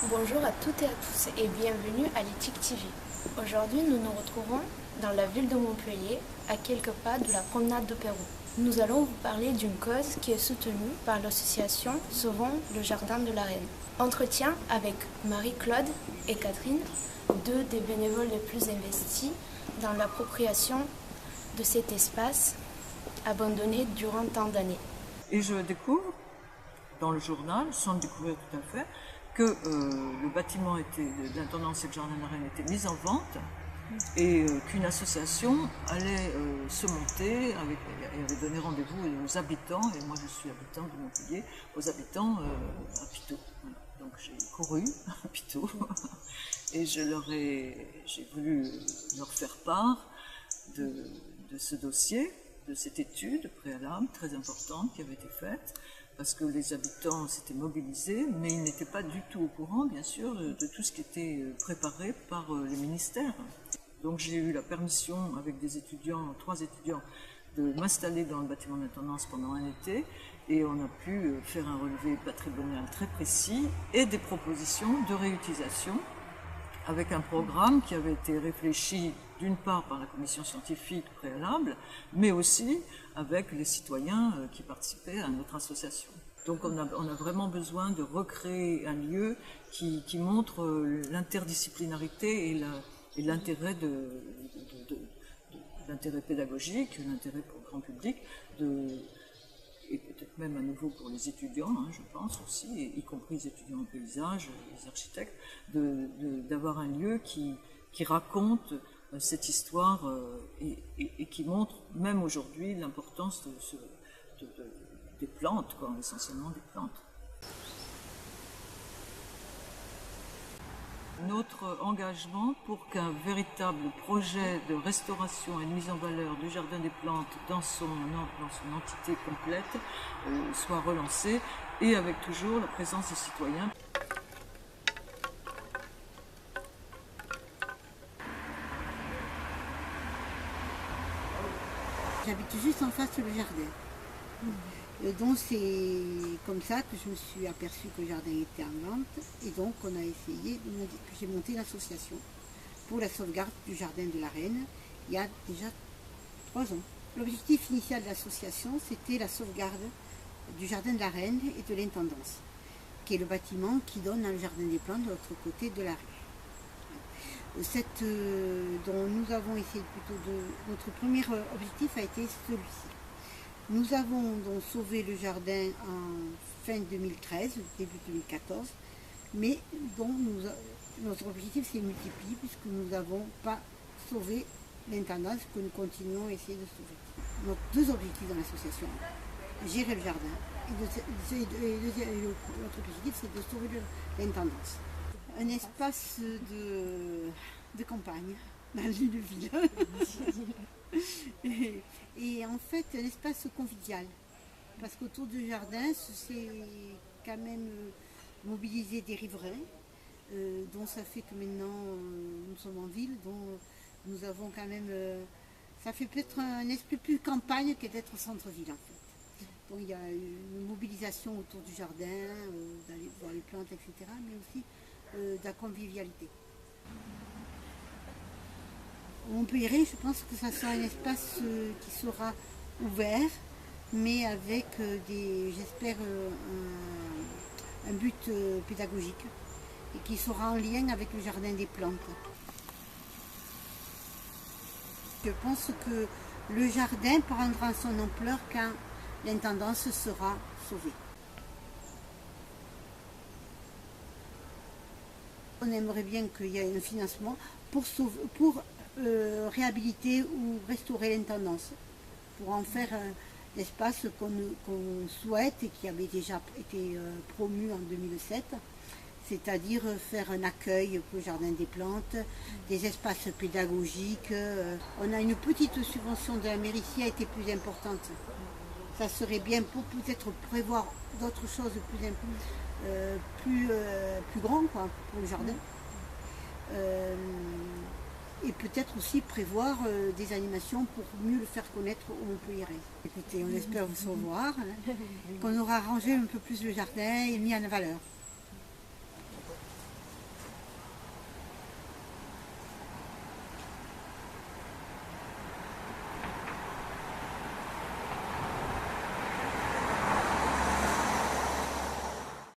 Bonjour à toutes et à tous et bienvenue à l'Éthique TV. Aujourd'hui, nous nous retrouvons dans la ville de Montpellier, à quelques pas de la promenade de Pérou. Nous allons vous parler d'une cause qui est soutenue par l'association Sauvons le Jardin de la Reine. Entretien avec Marie-Claude et Catherine, deux des bénévoles les plus investis dans l'appropriation de cet espace abandonné durant tant d'années. Et je découvre, dans le journal, sans le découvrir tout à fait, que le bâtiment d'intendance et le jardin de la Reine était mis en vente et qu'une association allait se monter et avait donné rendez-vous aux habitants, et moi je suis habitant de Montpellier, aux habitants à Pitot. Voilà. Donc j'ai couru à Pitot et j'ai voulu leur faire part de ce dossier, de cette étude préalable très importante qui avait été faite, parce que les habitants s'étaient mobilisés, mais ils n'étaient pas du tout au courant, bien sûr, de tout ce qui était préparé par les ministères. Donc j'ai eu la permission, avec trois étudiants, de m'installer dans le bâtiment d'intendance pendant un été, et on a pu faire un relevé patrimonial très précis et des propositions de réutilisation, avec un programme qui avait été réfléchi d'une part par la commission scientifique préalable, mais aussi avec les citoyens qui participaient à notre association. Donc on a vraiment besoin de recréer un lieu qui montre l'interdisciplinarité et l'intérêt l'intérêt pédagogique, l'intérêt pour le grand public, et peut-être même à nouveau pour les étudiants, je pense aussi, y compris les étudiants en paysage, les architectes, d'avoir un lieu qui raconte cette histoire et qui montre même aujourd'hui l'importance des plantes, essentiellement des plantes. Notre engagement pour qu'un véritable projet de restauration et de mise en valeur du Jardin des Plantes dans son entité complète soit relancé, et avec toujours la présence des citoyens. J'habite juste en face du jardin. Donc c'est comme ça que je me suis aperçue que le jardin était en vente, et donc on a essayé, j'ai monté une association pour la sauvegarde du jardin de la Reine il y a déjà 3 ans. L'objectif initial de l'association, c'était la sauvegarde du jardin de la Reine et de l'intendance, qui est le bâtiment qui donne dans le jardin des plantes de l'autre côté de la rue. Dont nous avons essayé notre premier objectif a été celui-ci. Nous avons donc sauvé le jardin en fin 2013, début 2014, mais dont notre objectif s'est multiplié puisque nous n'avons pas sauvé l'intendance que nous continuons à essayer de sauver. Nos 2 objectifs dans l'association, gérer le jardin, et notre objectif c'est de sauver l'intendance. Un espace de campagne dans une ville. Et en fait un espace convivial, parce qu'autour du jardin c'est quand même mobiliser des riverains, dont ça fait que maintenant nous sommes en ville, dont nous avons quand même, ça fait peut-être un esprit plus campagne que d'être au centre-ville en fait. Donc il y a une mobilisation autour du jardin, d'aller voir les plantes, etc., mais aussi de la convivialité. Montpellier, je pense que ça sera un espace qui sera ouvert, mais avec j'espère, un but pédagogique, et qui sera en lien avec le jardin des plantes. Je pense que le jardin prendra son ampleur quand l'intendance sera sauvée. On aimerait bien qu'il y ait un financement pour réhabiliter ou restaurer l'intendance, pour en faire un espace qu'on souhaite et qui avait déjà été promu en 2007, c'est-à-dire faire un accueil pour le jardin des plantes, des espaces pédagogiques. On a une petite subvention de la mairie, qui a été plus importante. Ça serait bien pour peut-être prévoir d'autres choses plus grands pour le jardin. Et peut-être aussi prévoir des animations pour mieux le faire connaître aux Montpelliérais. Écoutez, on espère vous revoir, qu'on aura rangé un peu plus le jardin et mis en valeur.